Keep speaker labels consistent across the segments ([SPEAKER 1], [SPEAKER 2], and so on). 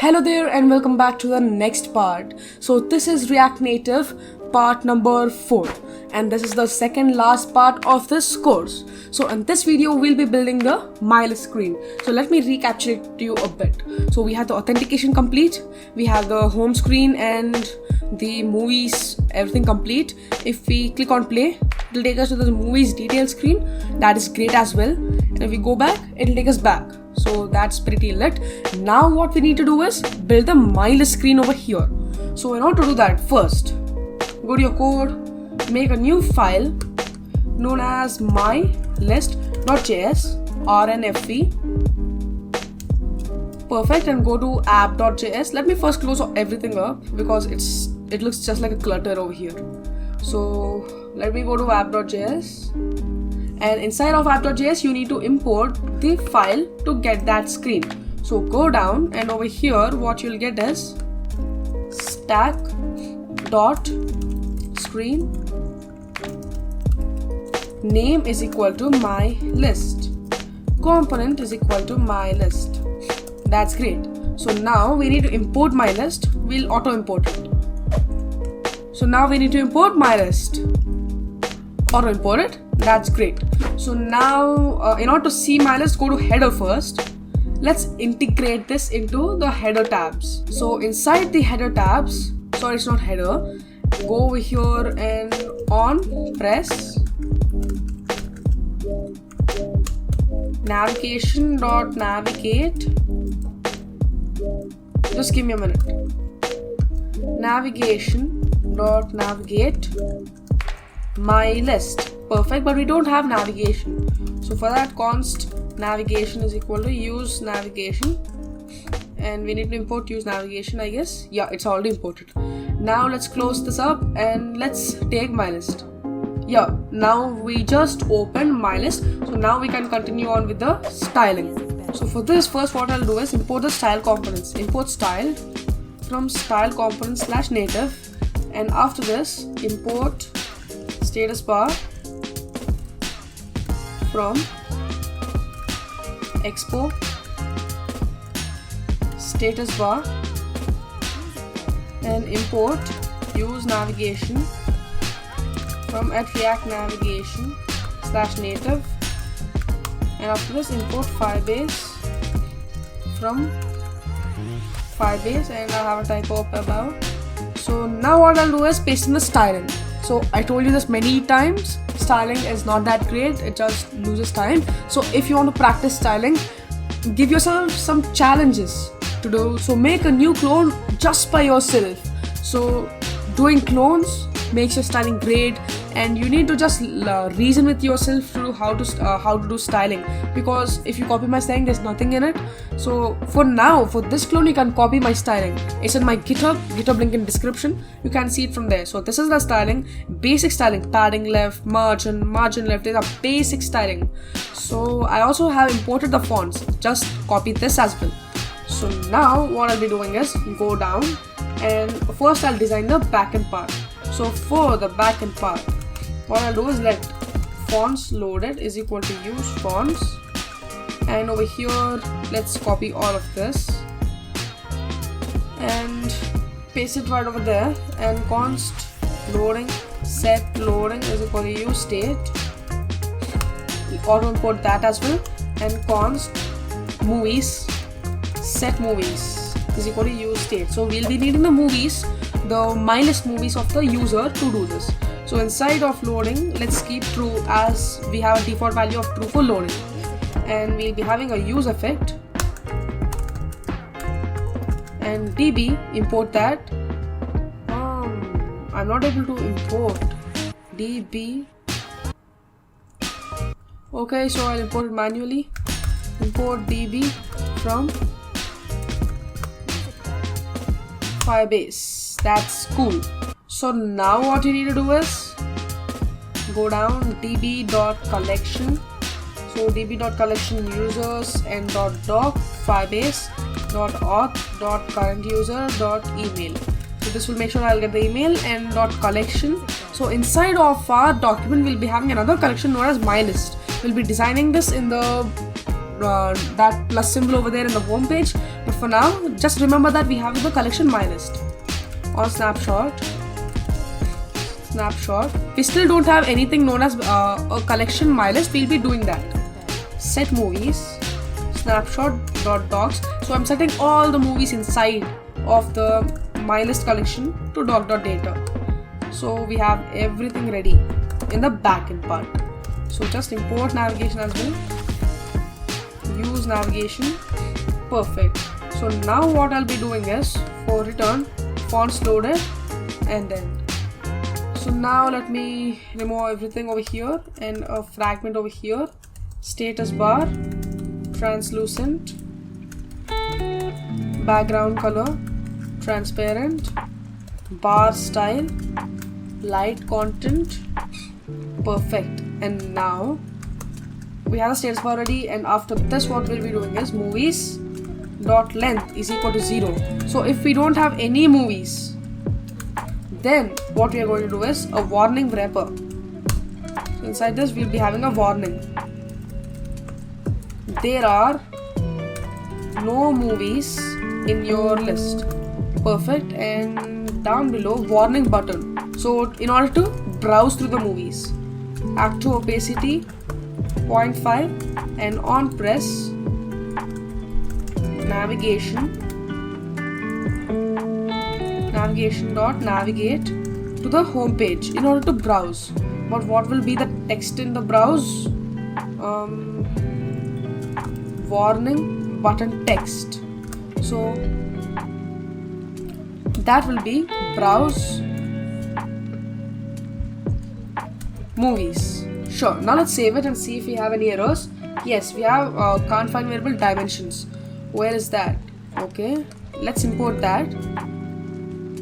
[SPEAKER 1] Hello there and welcome back to the next part. So this is React Native part number 4 and this is the second last part of this course. So in this video we'll be building the My List screen. So let me recapitulate to you a bit. So we have the authentication complete, we have the home screen and the movies, everything complete. If we click on play, it'll take us to the movies detail screen. That is great as well. And if we go back, it'll take us back. So that's pretty lit. Now what we need to do is build the My List screen over here. So in order to do that, first go to your code, make a new file known as mylist.js rnfv. Perfect, and go to app.js. Let me first close everything up because it looks just like a clutter over here. So let me go to app.js. And inside of app.js you need to import the file to get that screen. So go down and over here what you'll get is stack.screen name is equal to my list, component is equal to my list. That's great. So now we need to import my list. We'll auto import it. So now we need to import my list, auto import it. That's great. So now in order to see my list, go to header first. Let's integrate this into the header tabs. So inside the header tabs, sorry, it's not header, go over here and on press navigation.navigate. Just give me a minute. Navigation.navigate my list. Perfect, but we don't have navigation. So for that, const navigation is equal to use navigation, and we need to import use navigation, I guess. Yeah, it's already imported. Now let's close this up and let's take my list. Yeah, now we just opened my list. So now we can continue on with the styling. So for this, first what I'll do is import the style components. Import style from style components /native, and after this import status bar from Expo status bar, and import use navigation from @react navigation /native, and after this import Firebase from Firebase, and I have a typo up above. So now what I'll do is paste in the styling. So I told you this many times, styling is not that great, it just loses time. So if you want to practice styling, give yourself some challenges to do. So make a new clone just by yourself. So doing clones makes your styling great, and you need to just reason with yourself through how to do styling, because if you copy my styling, there's nothing in it. So for now, for this clone, you can copy my styling. It's in my GitHub link in description. You can see it from there. So this is the styling, basic styling, padding left, margin left. These are basic styling. So I also have imported the fonts. Just copy this as well. So now what I'll be doing is go down, and first I'll design the backend part. So for the backend part, what I'll do is let fonts loaded is equal to use fonts, and over here let's copy all of this and paste it right over there, and const loading set loading is equal to use state, auto import that as well, and const movies set movies is equal to use state. So we'll be needing the movies, the My List movies of the user to do this. So inside of loading, let's keep true, as we have a default value of true for loading, and we'll be having a use effect, and db import that. I'm not able to import db. Okay, so I'll import it manually. Import db from Firebase. That's cool. So now what you need to do is go down db.collection. So db.collection users and .doc firebase.auth.current user.email. So this will make sure I'll get the email, and .collection. So inside of our document we'll be having another collection known as My List. We'll be designing this in the that plus symbol over there in the home page. But for now, just remember that we have the collection my list. On snapshot, we still don't have anything known as a collection my list. We'll be doing that. Set movies, snapshot.docs. So I'm setting all the movies inside of the my list collection to doc.data. So we have everything ready in the backend part. So just import navigation as well. Use navigation. Perfect. So now what I'll be doing is, for return, fonts loaded, and then. So now let me remove everything over here and a fragment over here. Status bar, translucent, background color, transparent, bar style, light content. Perfect. And now we have the status bar ready, and after this what we'll be doing is movies dot length is equal to 0. So if we don't have any movies, then what we are going to do is a warning wrapper. So inside this we'll be having a warning. There are no movies in your list. Perfect. And down below, warning button. So in order to browse through the movies, active opacity 0.5, and on press, navigate to the home page in order to browse. But what will be the text in the browse? Warning button text. So that will be browse movies. Sure. Now let's save it and see if we have any errors. Yes, we have can't find variable dimensions. Where is that? Okay, let's import that.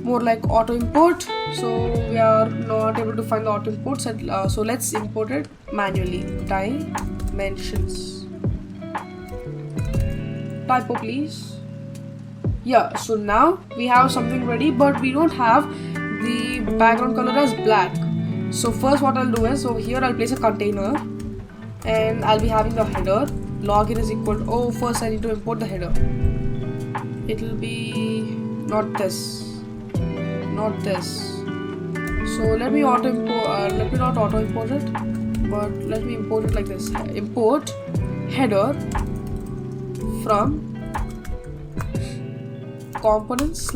[SPEAKER 1] More like auto import. So we are not able to find the auto import. So let's import it manually. Dimensions. Typo please. Yeah, so now we have something ready, but we don't have the background color as black. So first what I'll do is, over here I'll place a container and I'll be having the header. Login is equal to, first I need to import the header. It'll be not this. So let me not auto import it, but let me import it like this. Import header from components /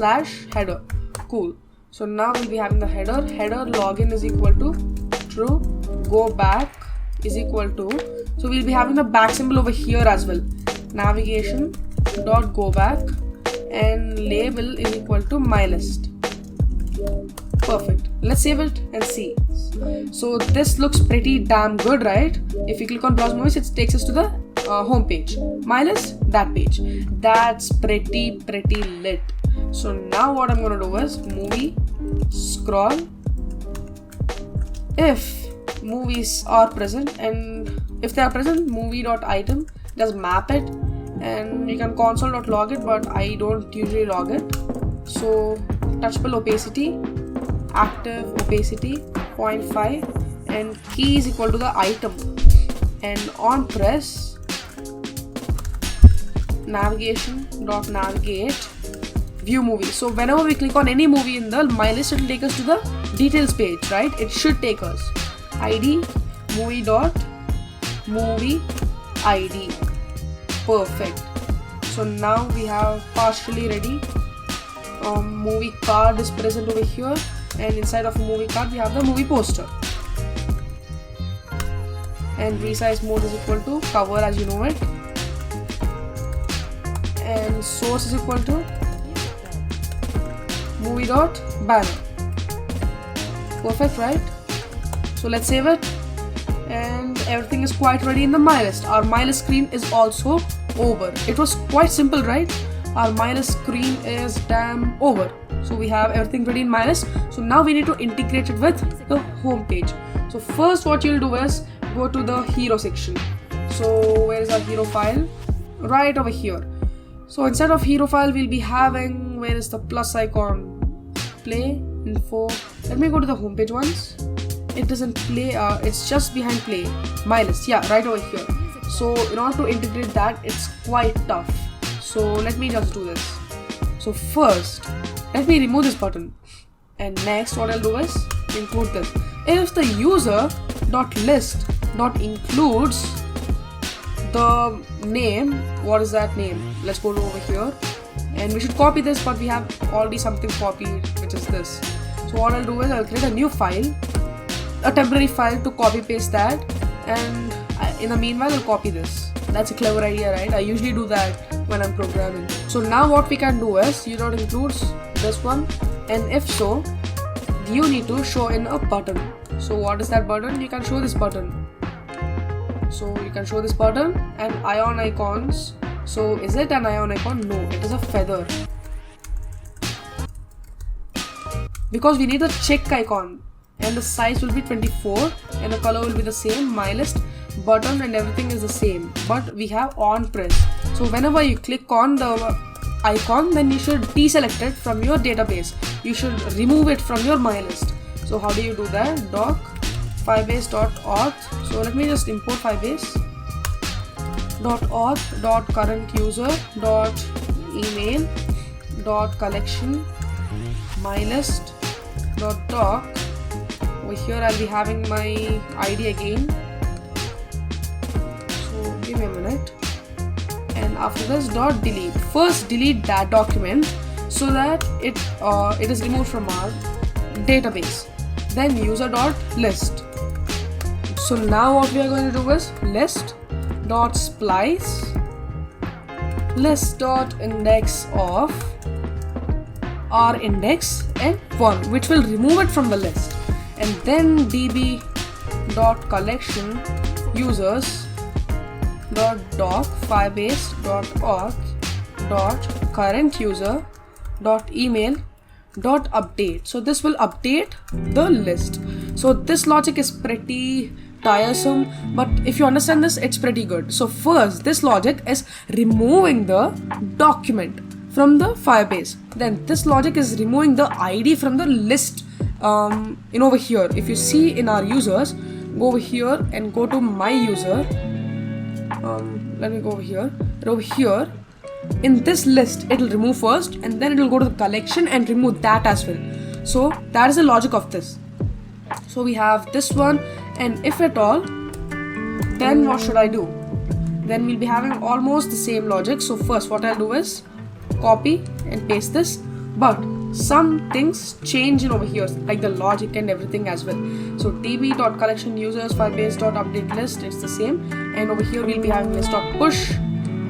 [SPEAKER 1] header. Cool. So now we'll be having the header login is equal to true, go back is equal to, so we'll be having the back symbol over here as well. Navigation dot go back, and label is equal to my list. Perfect. Let's save it and see. So this looks pretty damn good, right? If we click on browse movies, it takes us to the home page. My list, that page. That's pretty lit. So now what I'm gonna do is movie, scroll. If movies are present, and if they are present, movie.item, just map it, and you can console.log it, but I don't usually log it. So touchable opacity, active opacity 0.5, and key is equal to the item, and on press, navigate view movie. So whenever we click on any movie in the my list, it will take us to the details page, right? It should take us. ID movie.movie ID. Perfect. So now we have partially ready. Movie card is present over here, and inside of a movie card we have the movie poster. And resize mode is equal to cover, as you know it. And source is equal to movie.banner. Perfect, right? So let's save it, and everything is quite ready in the my list. Our my list screen is also over. It was quite simple, right? Our my list screen is damn over. So we have everything ready in my list. So now we need to integrate it with the home page. So first what you'll do is go to the hero section. So where is our hero file? Right over here. So instead of hero file, we'll be having, where is the plus icon? Play, info. Let me go to the home page once. It doesn't play, it's just behind play. My list, yeah, right over here. So in order to integrate that, it's quite tough. So let me just do this. So first, let me remove this button. And next what I'll do is include this. If the user.list.includes the name, what is that name? Let's go over here. And we should copy this, but we have already something copied, which is this. So what I'll do is I'll create a new file, a temporary file to copy paste that, and in the meanwhile I'll copy this. That's a clever idea, right? I usually do that when I'm programming. So now what we can do is includes this one, and if so, you need to show in a button. So what is that button? You can show this button. So you can show this button and ion icons. So is it an ion icon? No, it is a feather. Because we need a check icon, and the size will be 24 and the color will be the same. My list button and everything is the same, but we have on press. So whenever you click on the icon, then you should deselect it from your database. You should remove it from your my list. So how do you do that? Doc firebase.auth. So let me just import firebase.auth.current-user.email.collection mylist.doc. Over here I'll be having my ID again. So give me a minute. And after this .delete. First delete that document so that it is removed from our database. Then user.list. So now what we are going to do is list.splice list.index of our index and 1, which will remove it from the list, and then db.collection users.doc firebase.auth.current-user.email.update. So this will update the list. So this logic is pretty tiresome, but if you understand this, it's pretty good. So first, this logic is removing the document from the Firebase. Then this logic is removing the ID from the list. Over here, if you see in our users, go over here and go to my user. Let me go over here. And over here, in this list, it will remove first, and then it will go to the collection and remove that as well. So that is the logic of this. So we have this one, and if at all, then what should I do? Then we'll be having almost the same logic. So first what I'll do is copy and paste this, but some things change in over here, like the logic and everything as well. So db.collection users firebase.update list, it's the same, and over here we'll be having list.push,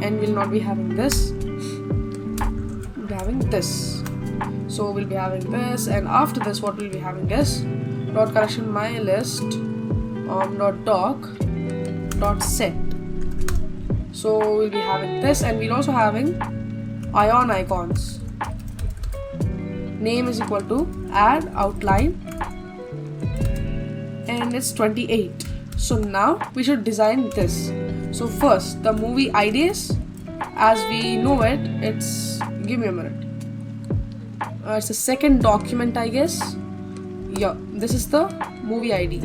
[SPEAKER 1] and we'll not be having this, we'll be having this. So we'll be having this, and after this what we'll be having is dot collection my list doc set. So we'll be having this, and we'll also having ion icons. Name is equal to add outline, and it's 28. So now we should design this. So first, the movie IDs, as we know it, it's, give me a minute, it's the second document, I guess. Yeah, this is the movie ID,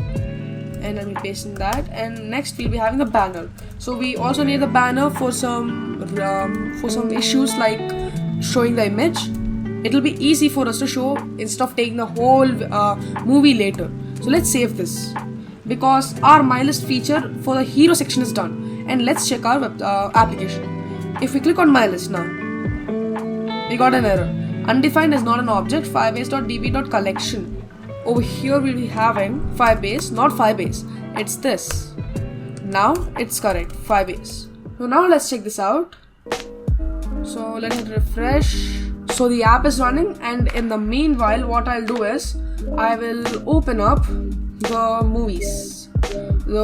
[SPEAKER 1] and I'll be pasting that. And next we'll be having the banner. So we also need the banner for some issues like showing the image. It'll be easy for us to show instead of taking the whole movie later. So let's save this, because our my list feature for the hero section is done. And let's check our application. If we click on my list now, we got an error. Undefined is not an object. Firebase.db.collection. Over here we'll be having Firebase, not Firebase. It's this. Now it's correct, Firebase. So now let's check this out. So let it refresh. So the app is running, and in the meanwhile what I'll do is I will open up the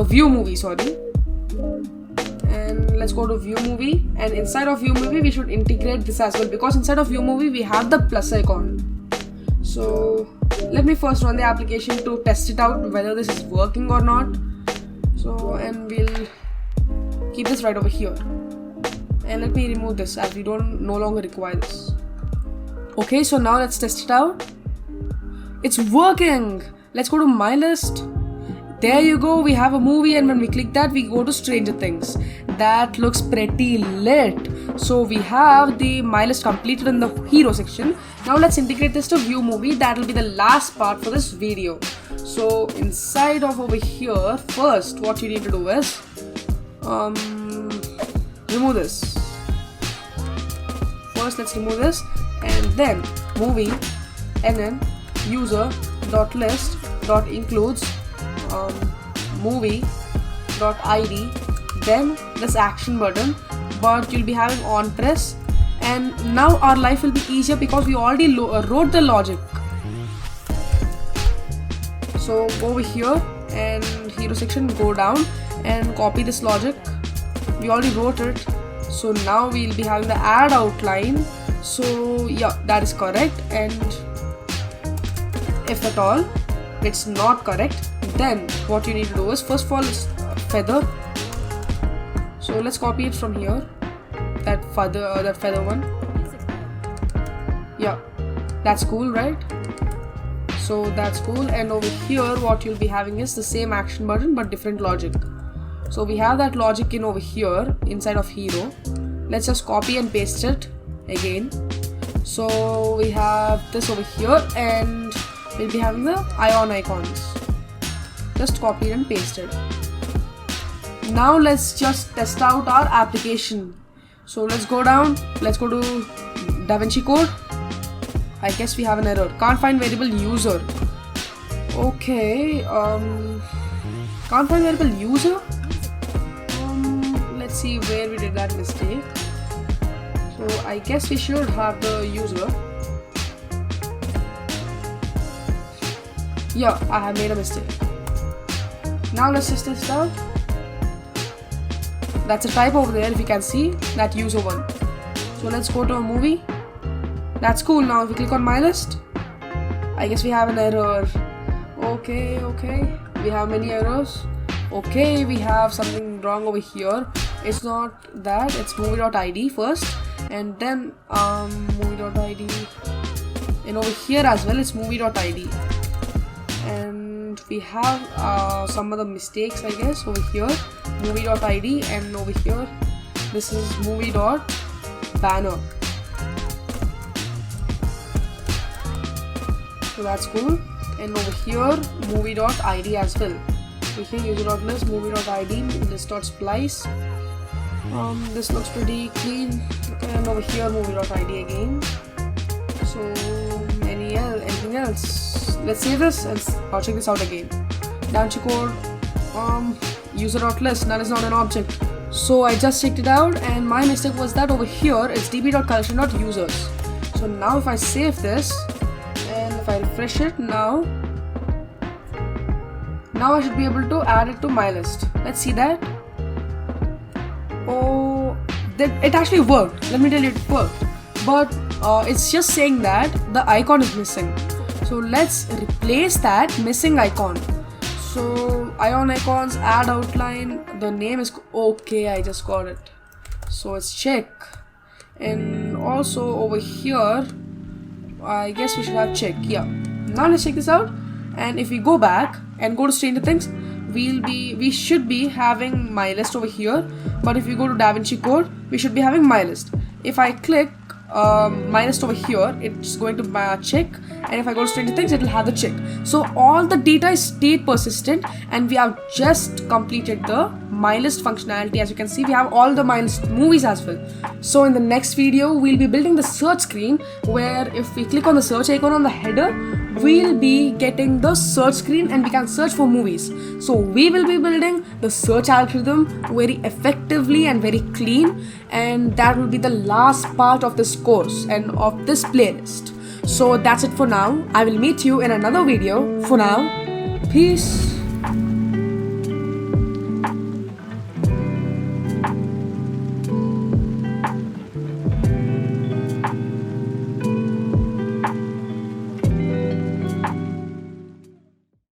[SPEAKER 1] view movie, and let's go to view movie, and inside of view movie we should integrate this as well, because inside of view movie we have the plus icon. So let me first run the application to test it out whether this is working or not. So, and we'll keep this right over here, and let me remove this as we no longer require this. Okay, so now let's test it out. It's working. Let's go to my list. there you go, we have a movie, and when we click that, we go to Stranger Things. That looks pretty lit. So we have the my list completed in the hero section. Now let's integrate this to view movie. That will be the last part for this video. So inside of over here, first what you need to do is remove this. First let's remove this, and then movie, and then user.list.includes movie.id, then this action button, but you'll be having on press, and now our life will be easier because we already wrote the logic. So go over here and hero section, go down and copy this logic. We already wrote it, so now we'll be having the add outline. So yeah, that is correct, and if at all it's not correct, then what you need to do is first of all is feather. So let's copy it from here, that feather one. Yeah, that's cool, right? So that's cool, and over here what you'll be having is the same action button but different logic. So we have that logic in over here inside of hero. Let's just copy and paste it again. So we have this over here, and we'll be having the ion icons. Just copy and paste it. Now let's just test out our application. So let's go down, let's go to DaVinci Code. I guess we have an error, can't find variable user. Okay, can't find variable user. Let's see where we did that mistake. So I guess we should have the user. Yeah, I have made a mistake. Now let's just test out. That's a type over there, if you can see that user one. So let's go to a movie. That's cool. Now if we click on my list, I guess we have an error. Okay, we have many errors. Okay, we have something wrong over here. It's not that, it's movie.id first, and then movie.id, and over here as well it's movie.id, and we have some other mistakes, I guess, over here movie.id, and over here this is movie.banner. So that's cool, and over here movie.id as well. So here user.list, movie.id, list.splice. This looks pretty clean. Okay, and over here movie.id again. So anything else? Let's save this and I'll check this out again. DaVinci Code, user.list, that is not an object. So I just checked it out, and my mistake was that over here it's db.collection.users. So now if I save this and if I refresh it, now I should be able to add it to my list. Let's see that. Oh, it actually worked. Let me tell you, it worked. But it's just saying that the icon is missing. So let's replace that missing icon. So ion icons, add outline, the name is okay, I just got it. So it's check. And also over here, I guess we should have check. Yeah. Now let's check this out. And if we go back and go to Stranger Things, we should be having my list over here. But if we go to DaVinci Code, we should be having my list. If I click my list over here, it's going to check, and if I go to Stranger Things, it will have the check. So all the data is state persistent, and we have just completed the my list functionality. As you can see, we have all the my list movies as well. So in the next video, we'll be building the search screen, where if we click on the search icon on the header, we'll be getting the search screen and we can search for movies. So we will be building the search algorithm very effectively and very clean, and that will be the last part of this course and of this playlist. So that's it for now. I will meet you in another video. For now, peace.